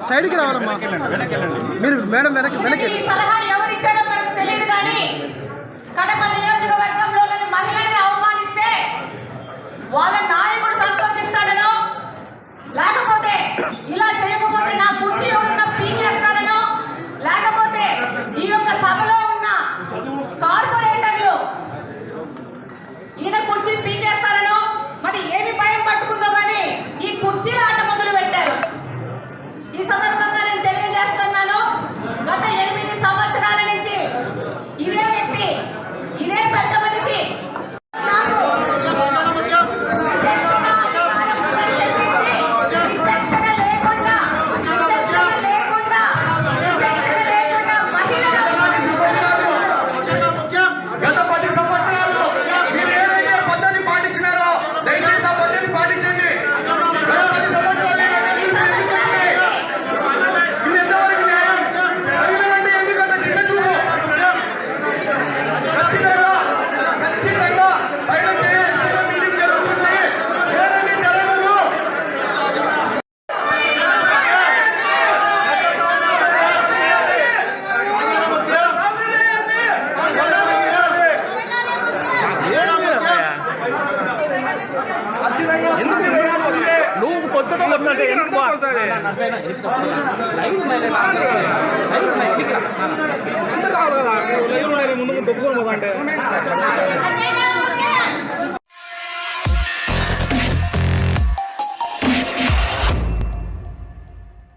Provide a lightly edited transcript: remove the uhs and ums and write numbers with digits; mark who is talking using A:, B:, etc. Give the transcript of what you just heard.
A: సైడ్కి రావాలమ్మా మీరు మేడం వెనక్కి
B: సలహా ఎవరు ఇచ్చారో మనకు తెలియదు కానీ కడప నియోజకవర్గంలోని మహిళల్ని అవమానిస్తే వాళ్ళ నాయకుడు సంతోషిస్తాడనో లేకపోతే ఇలా చేయకపోతే నా కుర్చీ ఉన్న పీకేస్తాడనో లేకపోతే ఈ యొక్క సభలో ఉన్న కార్పొరేటర్లు ఈయన కుర్చీ పీకేస్తారనో మరి ఏమి భయం పట్టుకుందో కానీ ఈ కుర్చీల ఆట మొదలు పెట్టారు. ఈ సందర్భంగా నేను తెలియజేస్తున్నాను, గత 8 సంవత్సరాల నుంచి ఇదే వ్యక్తి ఇదే పెద్ద మనిషి
C: నువ్వు కొత్తగా ముందు